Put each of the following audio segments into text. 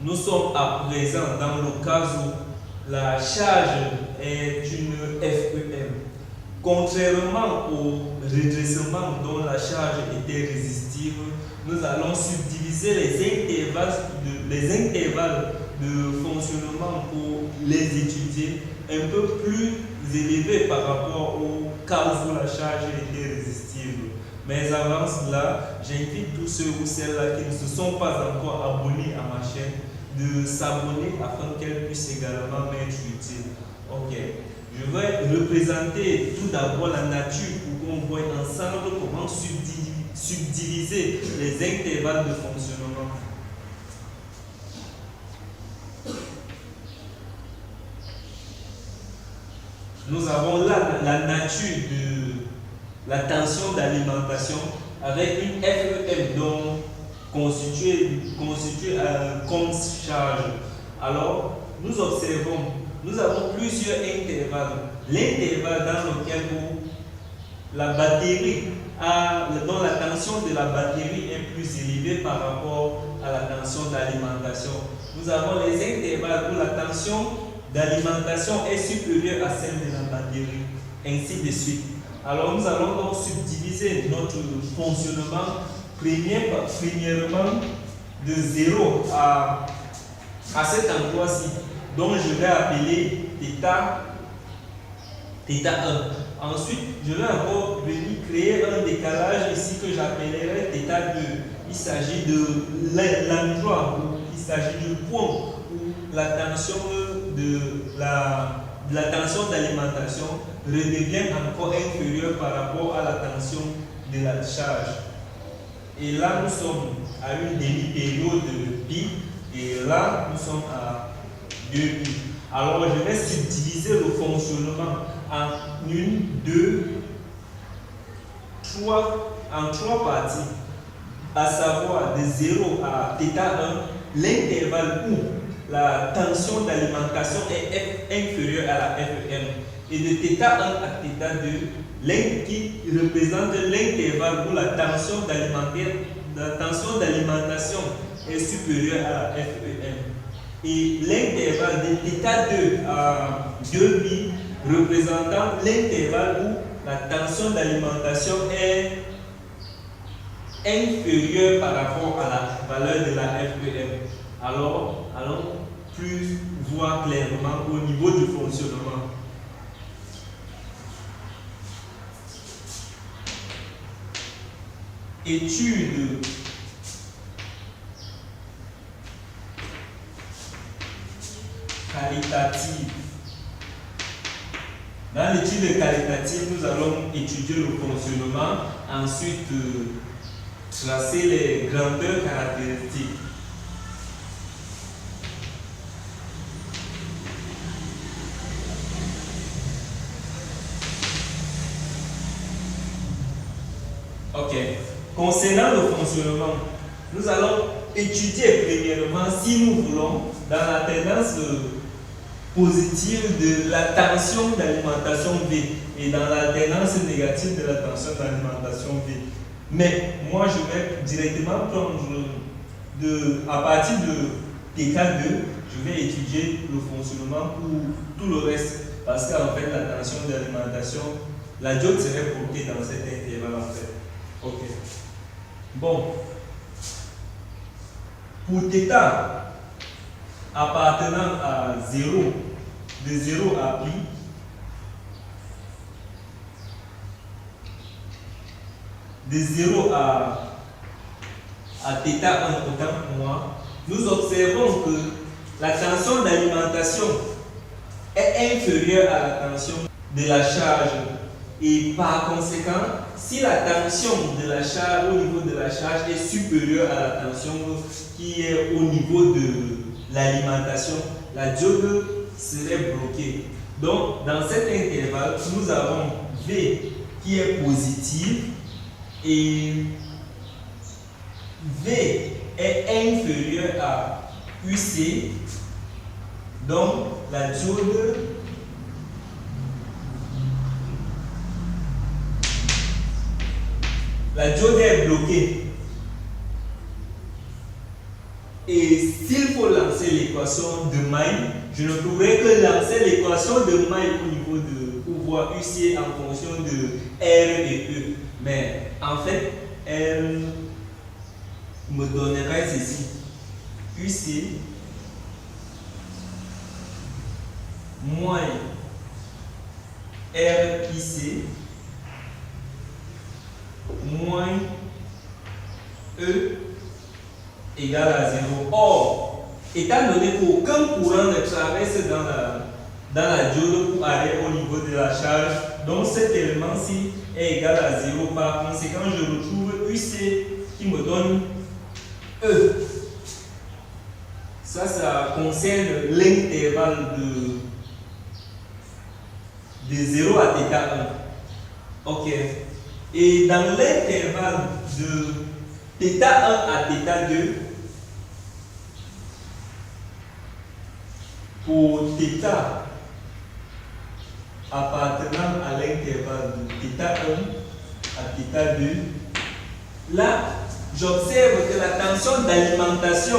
Nous sommes à présent dans le cas où la charge est une FEM. Contrairement au redressement dont la charge était résistive, nous allons subdiviser les intervalles de fonctionnement pour les étudier un peu plus élevés par rapport au cas où la charge était résistive. Mais avant cela, j'invite tous ceux ou celles-là qui ne se sont pas encore abonnés à ma chaîne de s'abonner afin qu'elles puissent également m'être utiles. Ok. Je vais représenter tout d'abord la nature pour qu'on voit ensemble comment subdiviser les intervalles de fonctionnement. Nous avons là la nature de la tension d'alimentation avec une FEM donc constituée comme charge. Alors, nous observons, nous avons plusieurs intervalles. L'intervalle dans lequel la batterie dont la tension de la batterie est plus élevée par rapport à la tension d'alimentation. Nous avons les intervalles où la tension d'alimentation est supérieure à celle de la batterie, ainsi de suite. Alors nous allons donc subdiviser notre fonctionnement premièrement de 0 à cet endroit-ci, dont je vais appeler θ 1. Ensuite, je vais encore venir créer un décalage ici que j'appellerai θ 2. Il s'agit de l'endroit où il s'agit du point où la tension d'alimentation redevient encore inférieure par rapport à la tension de la charge. Et là, nous sommes à une demi-période pi, et là, nous sommes à 2pi. Alors, je vais subdiviser le fonctionnement en 1, 2, 3, en 3 parties, à savoir de 0 à θ 1, l'intervalle où la tension d'alimentation est inférieure à la FEM, et de θ 1 à θ 2, qui représente l'intervalle où la tension d'alimentation est supérieure à la FEM. Et l'intervalle de θ 2 à 2pi représentant l'intervalle où la tension d'alimentation est inférieure par rapport à la valeur de la FEM. Alors, allons plus voir clairement au niveau du fonctionnement. Étude qualitative. Dans l'étude qualitative, nous allons étudier le fonctionnement, ensuite tracer les grandeurs caractéristiques. Ok. Concernant le fonctionnement, nous allons étudier premièrement si nous voulons dans la tendance positive de la tension d'alimentation V et dans la tendance négative de la tension d'alimentation V. Mais moi, je vais directement prendre à partir de θ 2, je vais étudier le fonctionnement pour tout le reste. Parce qu'en fait, la tension d'alimentation, la diode serait bloquée dans cet intervalle en fait. Ok. Bon. Pour θ appartenant à 0, de 0 à pi, de 0 à θ 1 autant pour moi, nous observons que la tension d'alimentation est inférieure à la tension de la charge. Et par conséquent, si la tension de la charge au niveau de la charge est supérieure à la tension qui est au niveau de l'alimentation, la diode serait bloquée. Donc, dans cet intervalle, nous avons V qui est positive et V est inférieur à UC. Donc, la diode est bloquée. Et s'il faut lancer l'équation de Maille, je ne pourrais que lancer l'équation de Maille au niveau de pouvoir UC en fonction de R et E. Mais en fait, elle me donnerait ceci. UC moins RIC moins E égale à 0. Or, étant donné qu'aucun courant ne traverse dans la diode pour aller au niveau de la charge, donc cet élément-ci est égal à 0. Par conséquent, je retrouve UC qui me donne E. Ça concerne l'intervalle de 0 à θ1. Ok. Et dans l'intervalle de θ1 à θ2, pour θ appartenant à l'intervalle de θ1 à θ2, là, j'observe que la tension d'alimentation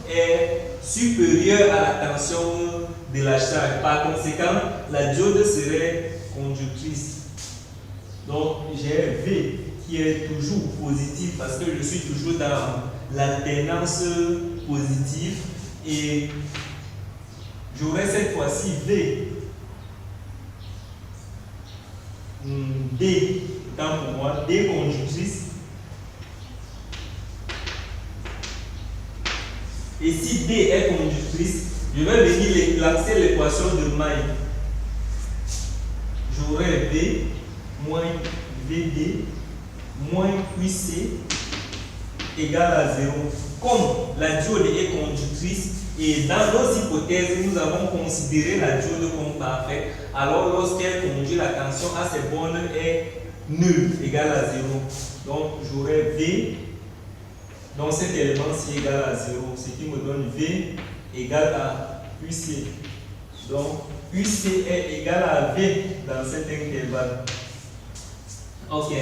est supérieure à la tension de la charge. Par conséquent, la diode serait conductrice. Donc, j'ai V qui est toujours positif parce que je suis toujours dans l'alternance positive et j'aurai cette fois-ci V. D étant pour moi D conductrice. Et si D est conductrice, je vais venir lancer l'équation de Maille. J'aurai V moins VD moins QC égale à 0. Comme la diode est conductrice et dans nos hypothèses, nous avons considéré la diode comme parfaite, alors lorsqu'elle conduit, la tension à ses bornes est nulle, égale à 0. Donc j'aurai V. Donc cet élément-ci est égal à 0, ce qui me donne V égale à UC. Donc UC est égal à V dans cet intervalle. Ok.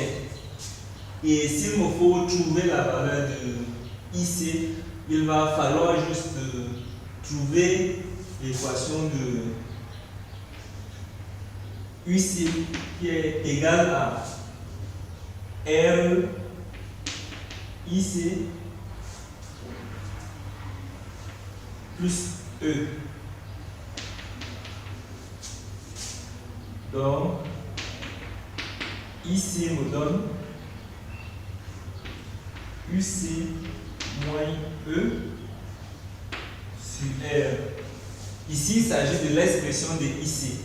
Et s'il me faut trouver la valeur de IC, il va falloir juste trouver l'équation de UC qui est égale à R IC plus E. Donc, IC me donne UC moins E sur R. Ici, il s'agit de l'expression de IC.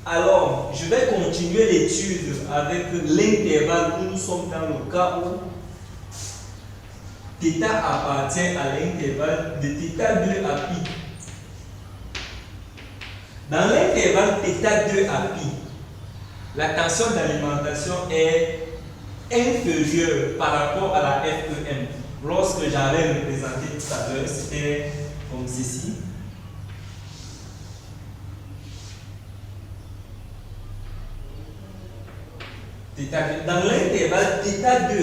Alors, je vais continuer l'étude avec l'intervalle où nous sommes dans le cas où θ appartient à l'intervalle de θ2 à π. Dans l'intervalle θ2 à π, la tension d'alimentation est inférieure par rapport à la FEM. Lorsque j'avais représenté tout à l'heure, c'était comme ceci. Dans l'intervalle θ2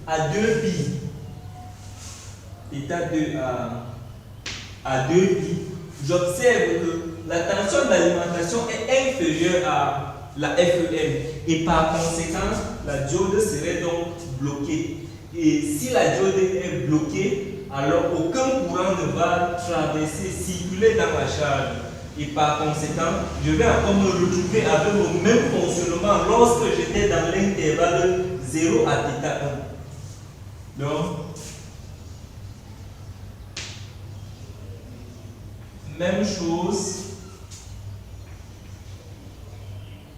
à 2π, θ2 à 2π, j'observe que la tension d'alimentation est inférieure à la FEM et par conséquent, la diode serait donc bloquée. Et si la diode est bloquée, alors aucun courant ne va traverser, circuler dans la charge. Et par conséquent, je vais encore me retrouver avec le même fonctionnement lorsque j'étais dans l'intervalle 0 à θ1. Donc, même chose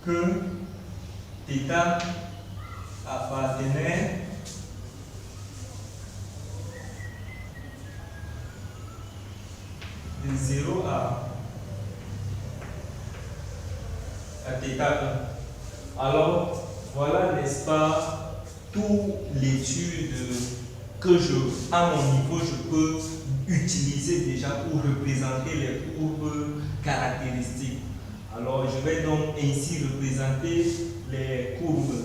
que θ appartenait de 0 à θ1. Alors, voilà, n'est-ce pas, toute l'étude que à mon niveau, je peux utiliser déjà pour représenter les courbes caractéristiques. Alors, je vais donc ainsi représenter les courbes.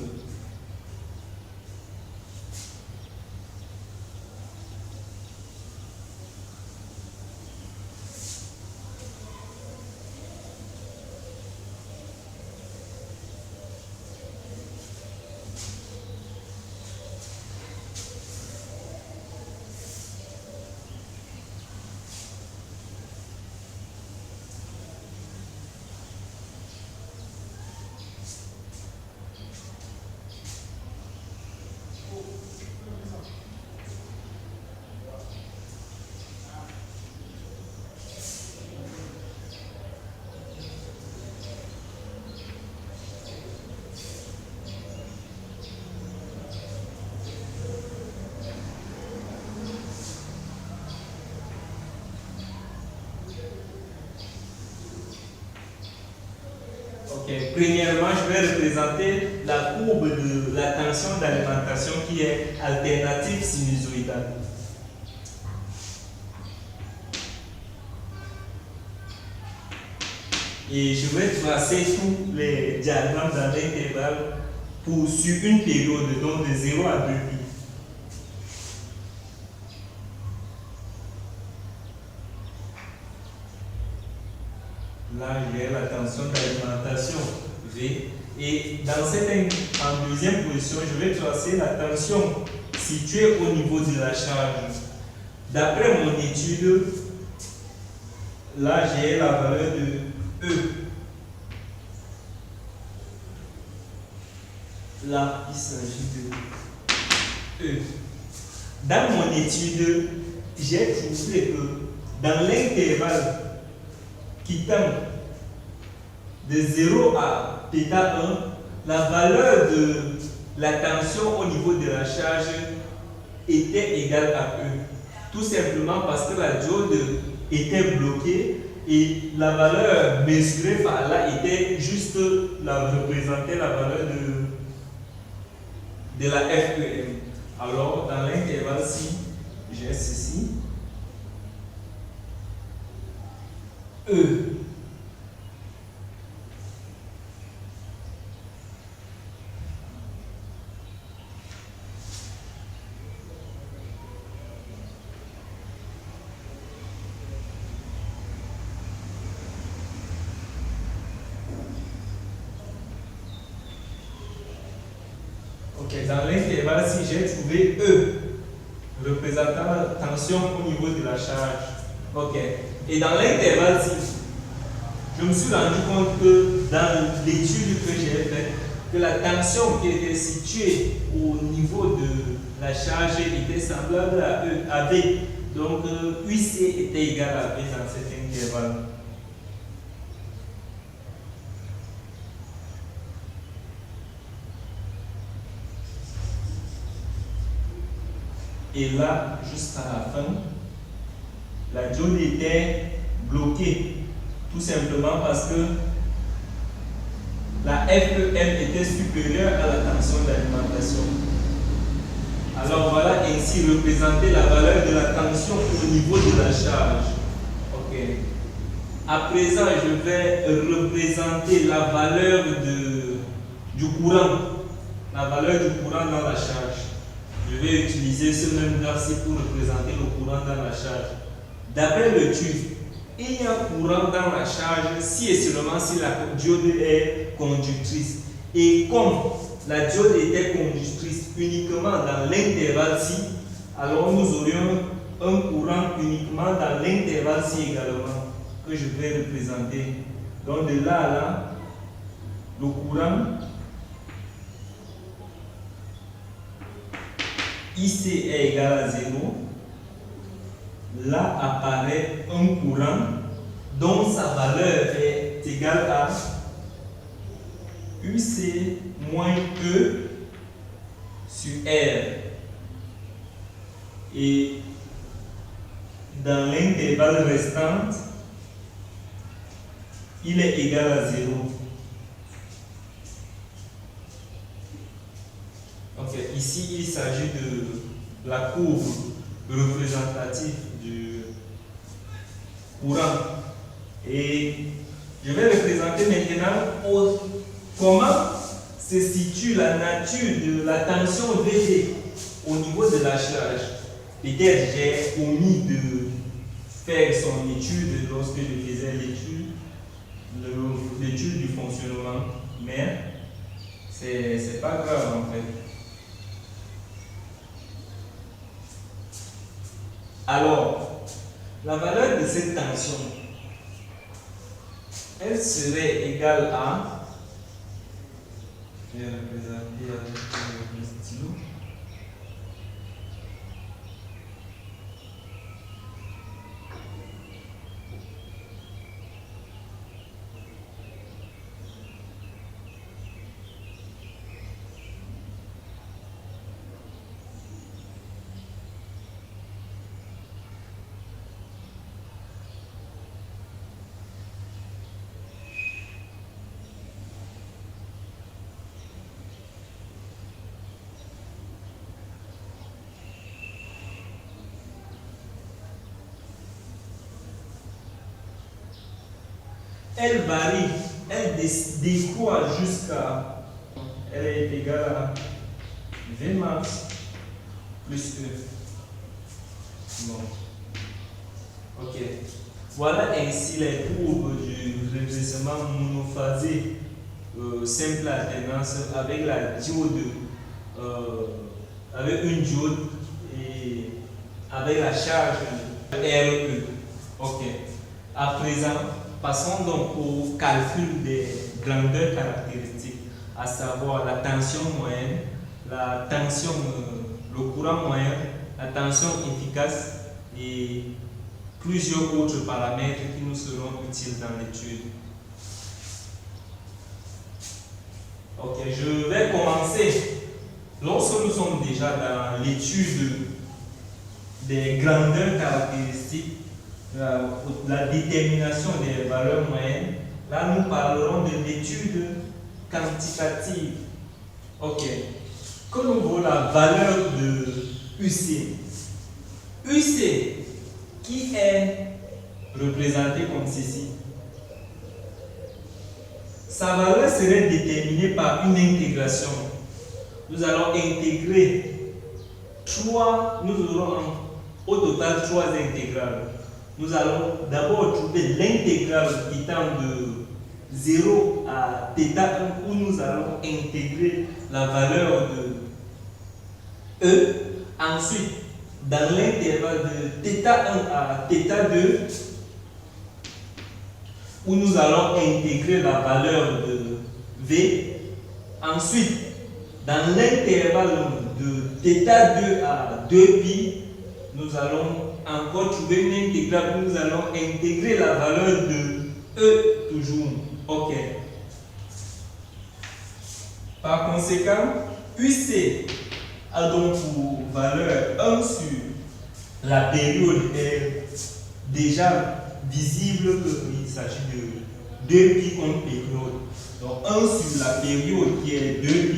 Premièrement, je vais représenter la courbe de la tension d'alimentation qui est alternative sinusoïdale. Et je vais tracer tous les diagrammes dans l'intervalle sur une période, donc de 0 à 2 pi. Là, j'ai la tension d'alimentation V. Et en deuxième position, je vais tracer la tension située au niveau de la charge. D'après mon étude, là, j'ai la valeur de E. Là, il s'agit de E. Dans mon étude, j'ai trouvé que dans l'intervalle qui tend de 0 à θ1, la valeur de la tension au niveau de la charge était égale à E. Tout simplement parce que la diode était bloquée et la valeur mesurée par là était juste représentait la valeur de la FEM. Alors, dans l'intervalle, si j'ai ceci, E. Dans l'intervalle, si j'ai trouvé E, représentant la tension au niveau de la charge. Et dans l'intervalle, si je me suis rendu compte que dans l'étude que j'ai faite, que la tension qui était située au niveau de la charge était semblable à V. Donc, UC était égal à V dans cet intervalle. Et là, juste à la fin, la diode était bloquée, tout simplement parce que la FEM était supérieure à la tension d'alimentation. Alors voilà ainsi représenter la valeur de la tension au niveau de la charge. À présent, je vais représenter la valeur du courant, la valeur du courant dans la charge. Je vais utiliser ce même graphe-ci pour représenter le courant dans la charge. D'après l'étude, il y a courant dans la charge si et seulement si la diode est conductrice. Et comme la diode était conductrice uniquement dans l'intervalle-ci, alors nous aurions un courant uniquement dans l'intervalle-ci également, que je vais représenter. Donc de là à là, le courant IC est égal à 0, là apparaît un courant dont sa valeur est égale à UC moins E sur R. Et dans l'intervalle restant, il est égal à 0. Ici, il s'agit de la courbe représentative du courant. Et je vais représenter maintenant comment se situe la nature de la tension VD au niveau de la charge. Peut-être j'ai omis de faire son étude lorsque je faisais l'étude du fonctionnement, mais c'est pas grave en fait. Alors, la valeur de cette tension, elle serait égale à, je vais représenter avec le stylo, elle varie, elle décroît jusqu'à, elle est égale à V max plus E. Bon. Ok. Voilà ainsi les courbes du redressement monophasé simple alternance avec la diode, avec une diode et avec la charge RE. Ok. À présent, passons donc au calcul des grandeurs caractéristiques, à savoir la tension moyenne, la tension, le courant moyen, la tension efficace et plusieurs autres paramètres qui nous seront utiles dans l'étude. Ok, je vais commencer. Lorsque nous sommes déjà dans l'étude des grandeurs caractéristiques, la détermination des valeurs moyennes, là nous parlerons de l'étude quantitative. Ok, que nous vaut la valeur de UC? UC qui est représenté comme ceci. Sa valeur serait déterminée par une intégration. Nous allons intégrer nous aurons au total 3 intégrales. Nous allons d'abord trouver l'intégrale étant de 0 à θ1 où nous allons intégrer la valeur de E. Ensuite, dans l'intervalle de θ1 à θ2 où nous allons intégrer la valeur de V. Ensuite, dans l'intervalle de θ2 à 2π, nous allons encore trouver une intégrale où nous allons intégrer la valeur de E toujours. Ok. Par conséquent, UC a donc pour valeur 1 sur la période est déjà visible qu'il s'agit de 2π comme période. Donc 1 sur la période qui est 2π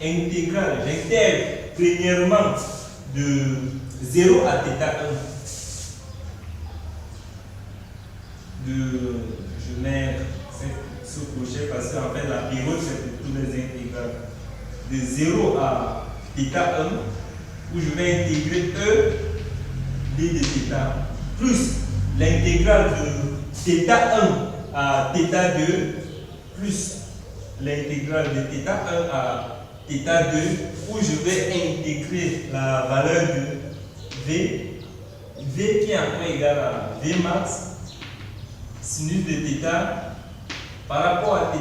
intégrale. J'intègre premièrement de 0 à θ1. Je mets ce crochet parce qu'en fait la période c'est pour tous les intégrales. De 0 à θ1 où je vais intégrer E d de θ plus l'intégrale de θ1 à θ2 plus l'intégrale de θ1 à θ2 où je vais intégrer la valeur de V qui est encore égal à V max sinus de θ par rapport à θ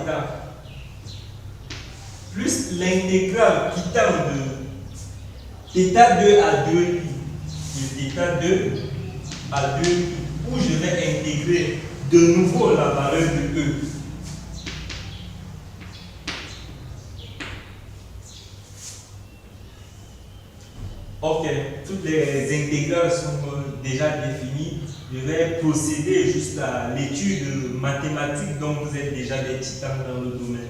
plus l'intégrale qui tend de θ2 à 2π de θ2 à 2π où je vais intégrer de nouveau la valeur de E. Ok, toutes les intégrales sont déjà définies. Je vais procéder juste à l'étude mathématique dont vous êtes déjà des titans dans le domaine.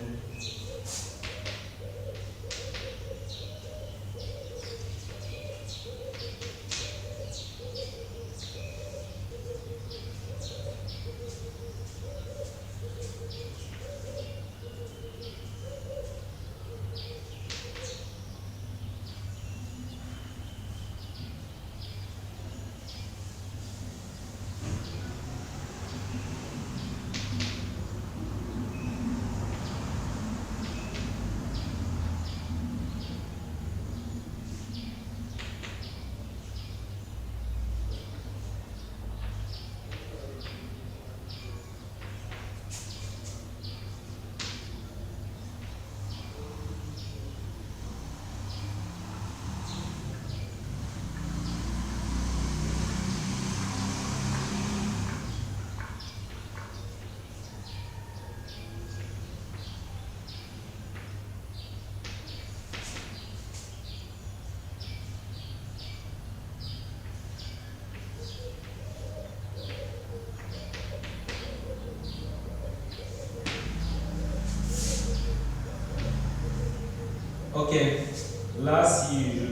Ok, là si je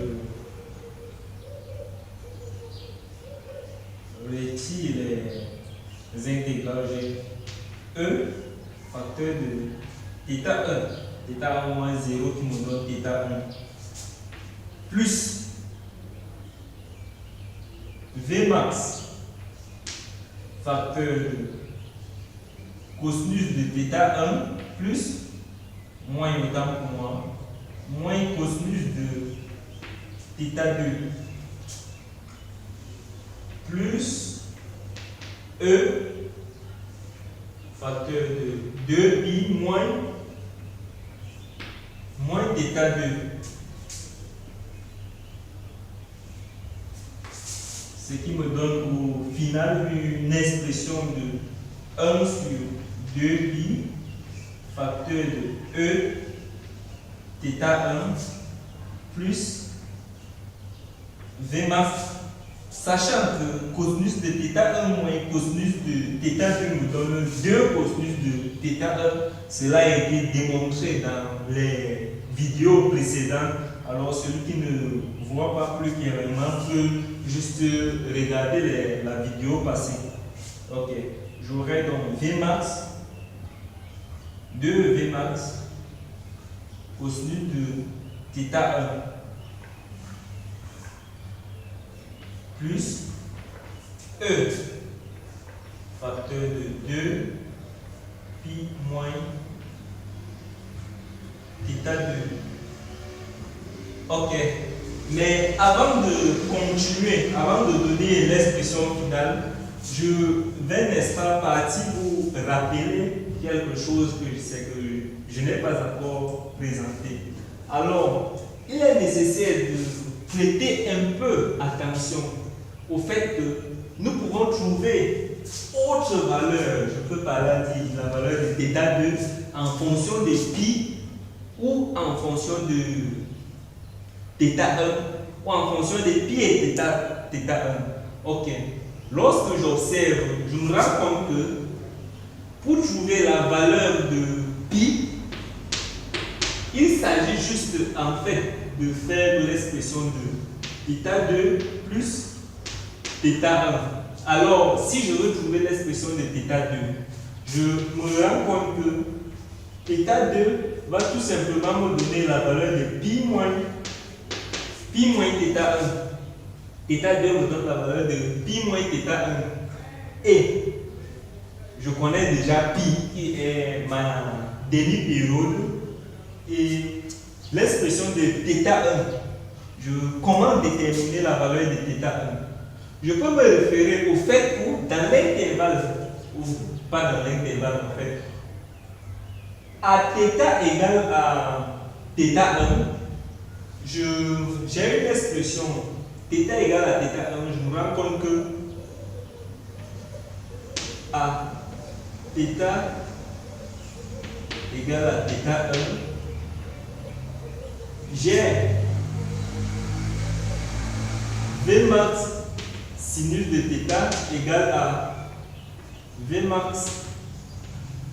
retire les intégrales, E facteur de θ1. θ1 moins 0 qui me donne θ1. Plus Vmax facteur de cosinus de θ1 plus moins autant pour moi moins cosinus de θ2 plus E facteur de 2pi moins θ2. Ce qui me donne au final une expression de 1 sur 2pi facteur de E θ1 plus Vmax, sachant que cosinus de θ1 moins cosinus de θ2 me donne 2 cosinus de θ1. Cela a été démontré dans les vidéos précédentes. Alors celui qui ne voit pas plus clairement peut juste regarder la vidéo passée. Ok, j'aurai donc Vmax, 2 Vmax cosinus de θ1 plus E facteur de 2 pi moins θ2. Ok, mais avant de continuer, avant de donner l'expression finale, je vais, n'est-ce pas, partir pour rappeler quelque chose que je sais que je n'ai pas encore présenté. Alors, il est nécessaire de prêter un peu attention au fait que nous pouvons trouver autre valeur. Je peux parler de la valeur de θ2 en fonction de pi ou en fonction de θ1 ou en fonction de pi et θ1. Ok. Lorsque j'observe, je me rends compte que pour trouver la valeur de pi, il s'agit juste en fait de faire l'expression de θ2 plus θ1. Alors, si je veux trouver l'expression de θ2, je me rends compte que θ2 va tout simplement me donner la valeur de pi moins θ1. θ2 me donne la valeur de pi moins θ1. Et je connais déjà pi qui est ma demi-période. Et l'expression de θ1, comment déterminer la valeur de θ1? Je peux me référer au fait où dans l'intervalle, ou pas dans l'intervalle en fait, à θ égale à θ1, j'ai une expression θ égale à θ1, je me rends compte que à θ égale à θ1, j'ai Vmax sinus de θ égale à Vmax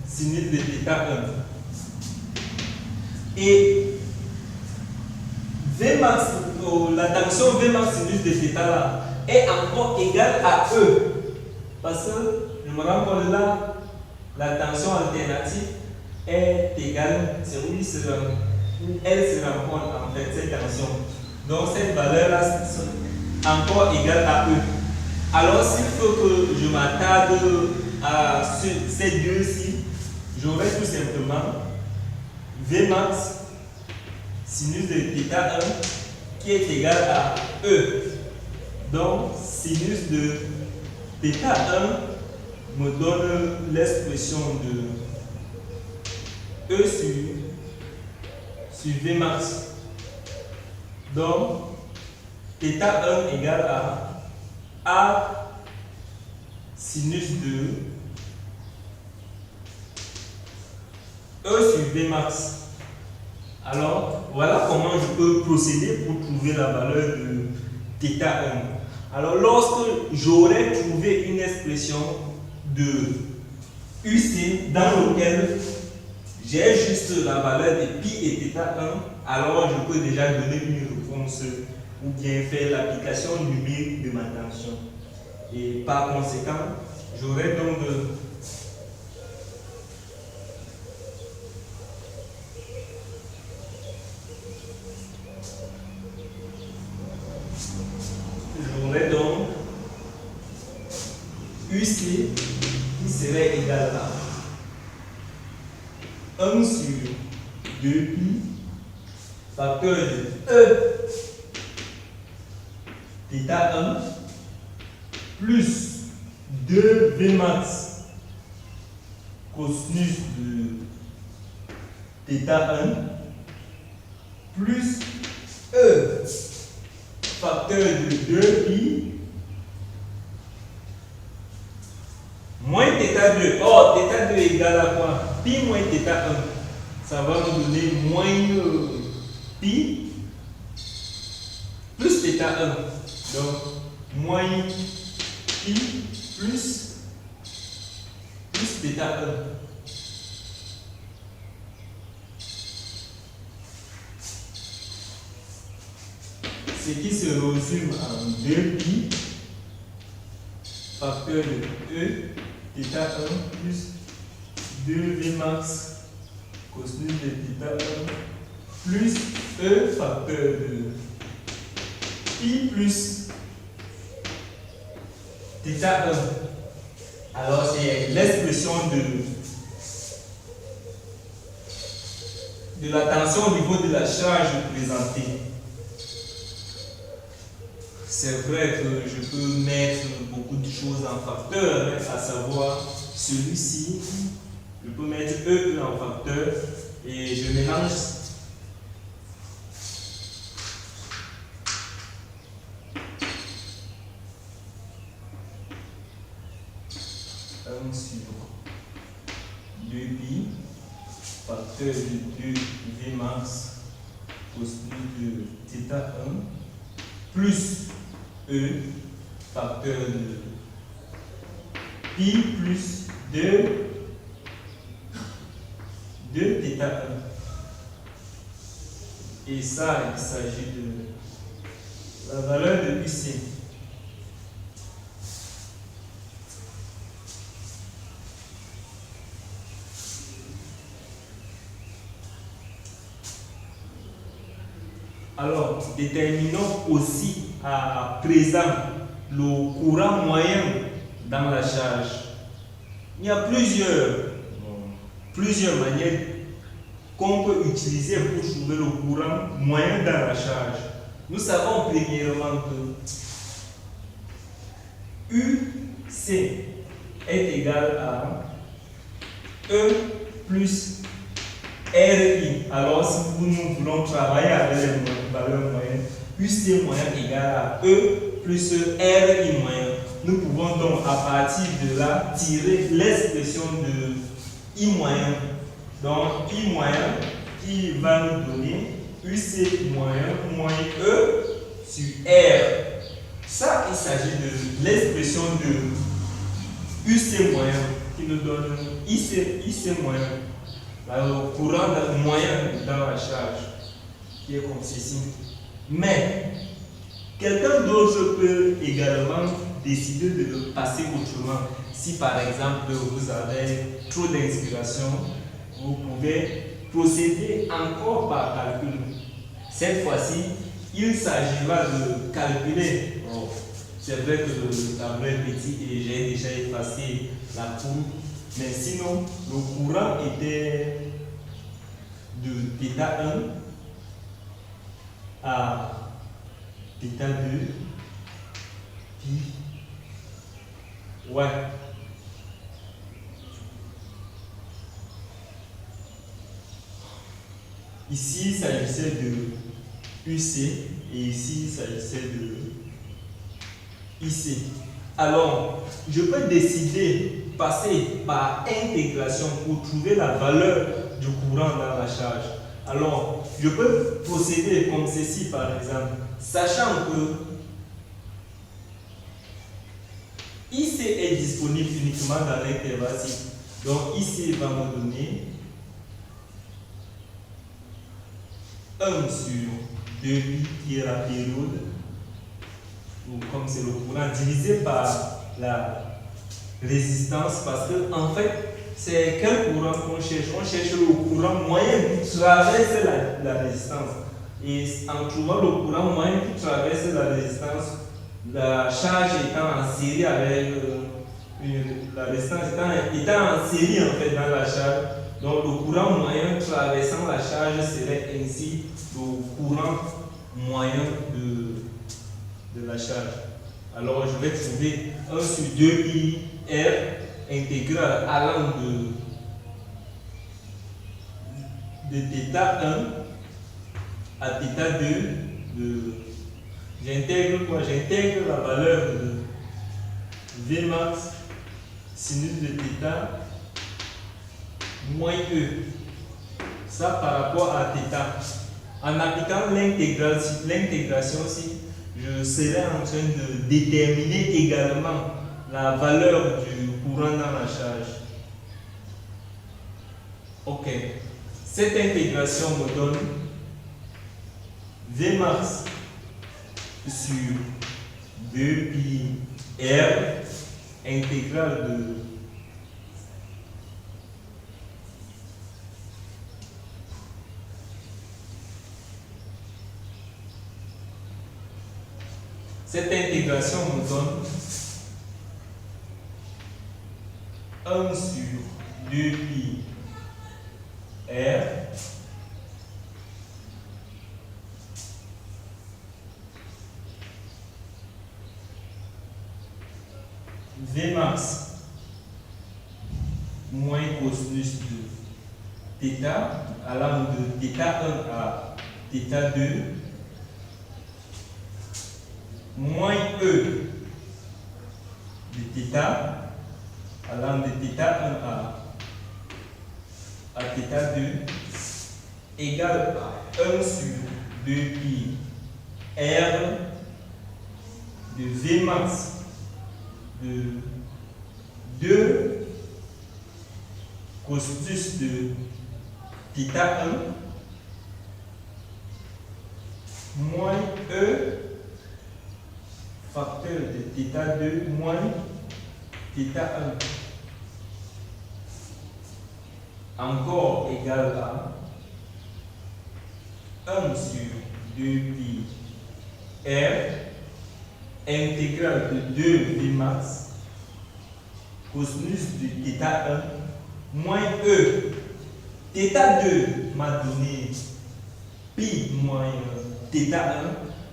sinus de θ1. Et Vmax, la tension Vmax sinus de θ là, est encore égale à E. Parce que je me rends compte là, la tension alternative est égale, c'est où elle se rencontre en fait cette tension. Donc cette valeur là est encore égale à E. Alors s'il faut que je m'attarde à ces deux-ci, j'aurai tout simplement Vmax sinus de θ1 qui est égal à E. Donc sinus de θ1 me donne l'expression de E sur Vmax. Donc θ1 égale à A sinus de E sur Vmax. Alors, voilà comment je peux procéder pour trouver la valeur de θ1. Alors, lorsque j'aurai trouvé une expression de UC dans lequel j'ai juste la valeur de pi et θ1, alors je peux déjà donner une réponse ou bien faire l'application numérique de ma tension. Et par conséquent, j'aurai donc UC qui serait égal à 1 sur 2pi facteur de E θ 1 plus 2 Vmax cosinus de θ 1 plus E facteur de 2pi moins θ2. Or, θ2 est égal à quoi? Pi moins θ1. Ça va nous donner moins pi plus θ1. Donc, moins pi plus θ1. Ce qui se résume en 2pi facteur de E θ1 plus 2 Vmax cosinus de θ1 plus E facteur de pi plus θ1. Alors c'est l'expression de la tension au niveau de la charge présentée. C'est vrai que je peux mettre beaucoup de choses en facteur, à savoir celui-ci, je peux mettre E en facteur et je mélange sur 2pi facteur de 2 Vmax cosinus de θ1 plus E facteur de pi plus 2 θ1. Et ça, il s'agit de la valeur de UC. Alors, déterminons aussi à présent le courant moyen dans la charge. Il y a plusieurs manières qu'on peut utiliser pour trouver le courant moyen dans la charge. Nous savons premièrement que UC est égal à E plus RI. Alors, si nous voulons travailler avec les valeurs moyennes, UC moyen égal à E plus RI moyen. Nous pouvons donc à partir de là tirer l'expression de I moyen. Donc, I moyen qui va nous donner UC moyen moins E sur R. Ça, il s'agit de l'expression de UC moyen qui nous donne IC moyen. Le courant moyen dans la charge qui est comme ceci. Mais quelqu'un d'autre peut également décider de le passer autrement. Si par exemple vous avez trop d'inspiration, vous pouvez procéder encore par calcul. Cette fois-ci, il s'agira de calculer. Oh, c'est vrai que le tableau est petit et j'ai déjà effacé la courbe. Mais sinon, le courant était de θ1 à θ2 pi. Ouais. Ici, il s'agissait de UC et ici, il s'agissait de IC. Alors, je peux décider de passer par intégration pour trouver la valeur du courant dans la charge. Alors, je peux procéder comme ceci par exemple, sachant que IC est disponible uniquement dans l'intervalle. Donc, IC va me donner 1 sur 2pi qui est la période, ou comme c'est le courant, divisé par la résistance, parce que en fait, c'est quel courant qu'on cherche? On cherche le courant moyen qui traverse la résistance. Et en trouvant le courant moyen qui traverse la résistance, la charge étant en série avec la résistance étant en série en fait dans la charge. Donc le courant moyen traversant la charge serait ainsi le courant moyen de la charge. Alors je vais trouver 1 sur 2 pi R intégral allant de θ1 à θ2 j'intègre quoi? J'intègre la valeur de Vmax sinus de θ moins E. Ça par rapport à θ. En appliquant l'intégration, si je serai en train de déterminer également la valeur du courant dans la charge. Ok. Cette intégration me donne Vmax sur 2 pi R intégrale de cette intégration me donne 1 sur 2 pi R Vmax moins cosinus de θ allant de θ1 à θ2 moins E de θ allant de θ1 à θ2 égale à 1 sur 2 pi R de Vmax de 2 cosinus de θ1 moins E facteur de θ2 moins θ1 encore égal à 1 sur 2 pi R intégrale de 2 Vmax cosinus de θ1 moins E. θ2 m'a donné pi moins θ1.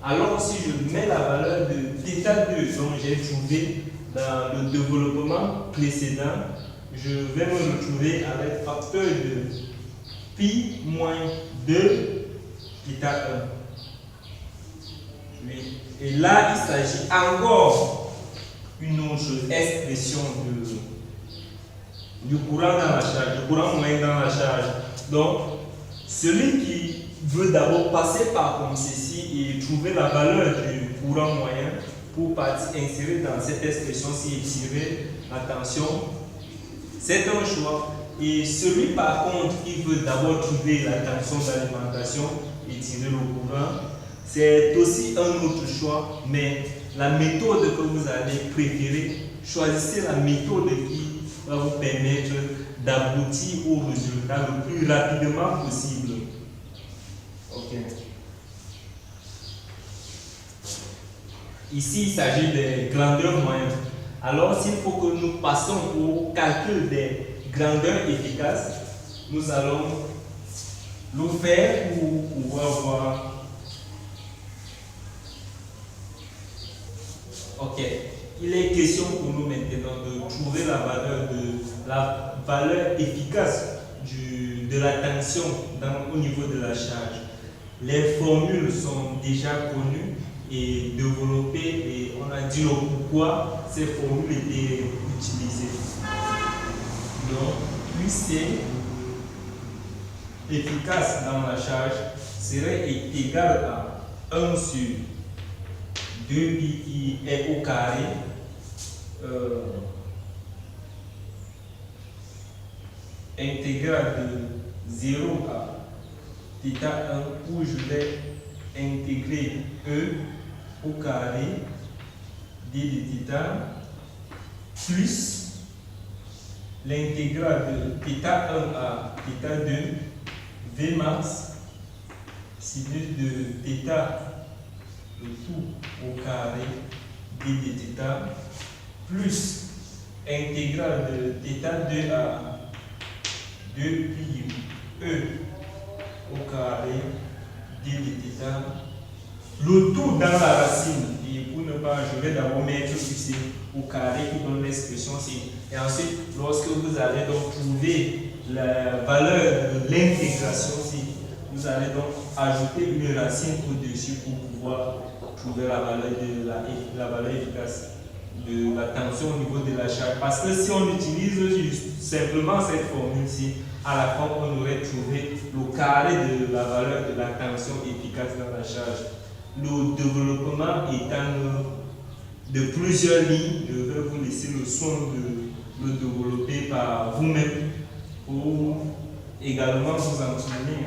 Alors si je mets la valeur de θ2 dont j'ai trouvé dans le développement précédent, je vais me retrouver avec facteur de pi moins 2 θ1. Oui. Et là, il s'agit encore une autre expression du courant dans la charge, du courant moyen dans la charge. Donc, celui qui veut d'abord passer par comme ceci et trouver la valeur du courant moyen pour insérer dans cette expression-ci et tirer attention, c'est un choix. Et celui par contre qui veut d'abord trouver la tension d'alimentation et tirer le courant, c'est aussi un autre choix, mais la méthode que vous allez préférer, choisissez la méthode qui va vous permettre d'aboutir au résultat le plus rapidement possible. Ok. Ici, il s'agit des grandeurs moyennes. Alors, s'il faut que nous passions au calcul des grandeurs efficaces, nous allons le faire pour pouvoir voir. Ok, il est question pour nous maintenant de trouver la valeur efficace de la tension au niveau de la charge. Les formules sont déjà connues et développées et on a dit pourquoi ces formules étaient utilisées. Donc, plus c'est efficace dans la charge serait égal à 1 sur 2 pi qui est au carré intégrale de 0 à θ1 où je vais intégrer E au carré d de θ plus l'intégrale de θ1 à θ2 Vmax sinus de θ le tout au carré d de θ plus intégrale de θ 2 à 2 pi E au carré d de θ, le tout dans la racine. Et pour ne pas, je vais d'abord mettre ici au carré qui donne l'expression ci. Et ensuite, lorsque vous allez donc trouver la valeur de l'intégration ci, vous allez donc ajouter une racine au-dessus pour pouvoir trouver la valeur efficace de la tension au niveau de la charge. Parce que si on utilise simplement cette formule-ci, à la fin, on aurait trouvé le carré de la valeur de la tension efficace dans la charge. Le développement étant de plusieurs lignes, je vais vous laisser le soin de le développer par vous-même pour également vous entraîner.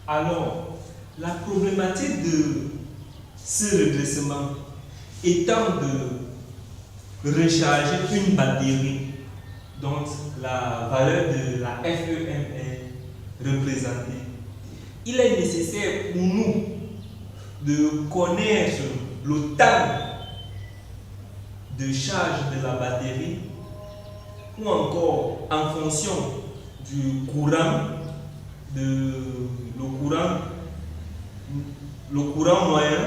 Alors, la problématique de ce redressement étant de recharger une batterie dont la valeur de la FEM est représentée, il est nécessaire pour nous de connaître le temps de charge de la batterie ou encore en fonction du courant le courant moyen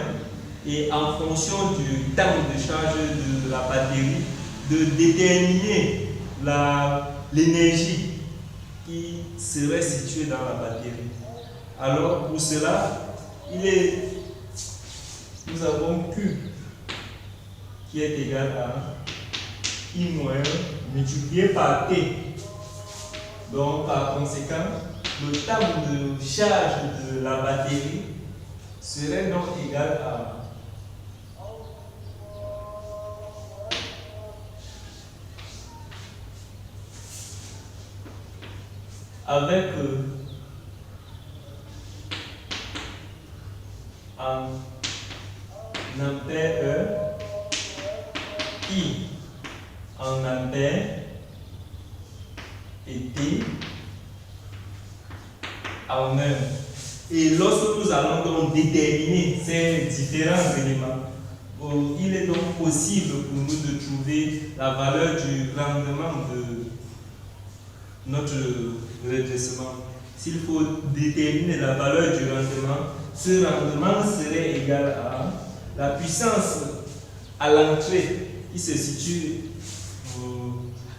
et en fonction du temps de charge de la batterie de déterminer l'énergie qui serait située dans la batterie. Alors pour cela, nous avons Q qui est égal à I moyen multiplié par T. Donc par conséquent, le temps de charge de la batterie serait donc égal à avec en ampère heure, I en ampère et T en heure. Et lorsque nous allons donc déterminer ces différents éléments, il est donc possible pour nous de trouver la valeur du rendement de notre redressement. S'il faut déterminer la valeur du rendement, ce rendement serait égal à la puissance à l'entrée qui se situe,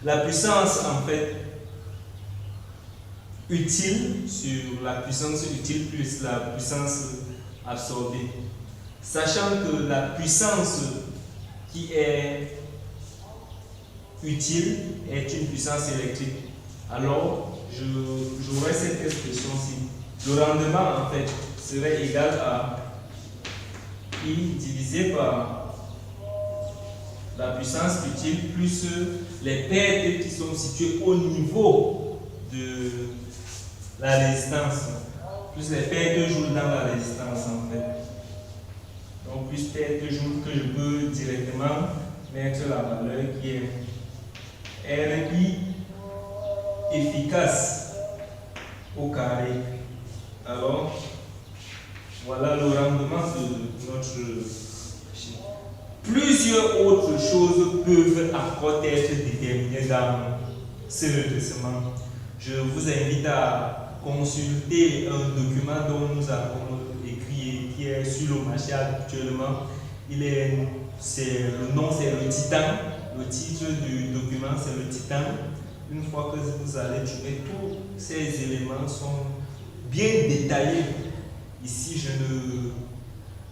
la puissance en fait utile sur la puissance utile plus la puissance absorbée. Sachant que la puissance qui est utile est une puissance électrique. Alors, j'aurais cette expression-ci. Le rendement, en fait, serait égal à I divisé par la puissance utile plus les pertes qui sont situées au niveau de la résistance, plus les paires de joules dans la résistance en fait. Donc plus paires de joules que je peux directement mettre la valeur qui est RI efficace au carré. Alors voilà le rendement de notre machine. Plusieurs autres choses peuvent encore être déterminées dans ce redressement. Je vous invite à consulter un document dont nous avons écrit qui est sur le marché actuellement. Le nom c'est le Titan. Le titre du document c'est le Titan. Une fois que vous allez trouver, tous ces éléments sont bien détaillés. Ici, je ne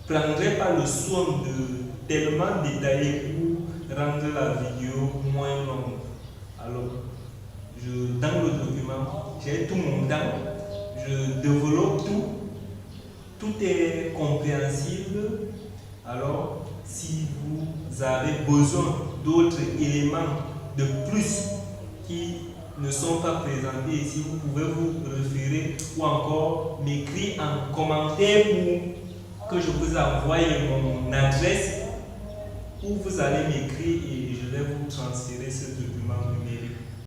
prendrai pas le soin de tellement détailler pour rendre la vidéo moins longue. Alors, dans le document, j'ai tout mon temps, je développe tout est compréhensible. Alors, si vous avez besoin d'autres éléments de plus qui ne sont pas présentés ici, vous pouvez vous référer ou encore m'écrire en commentaire pour que je vous envoie mon adresse où vous allez m'écrire et je vais vous transférer ce document numérique.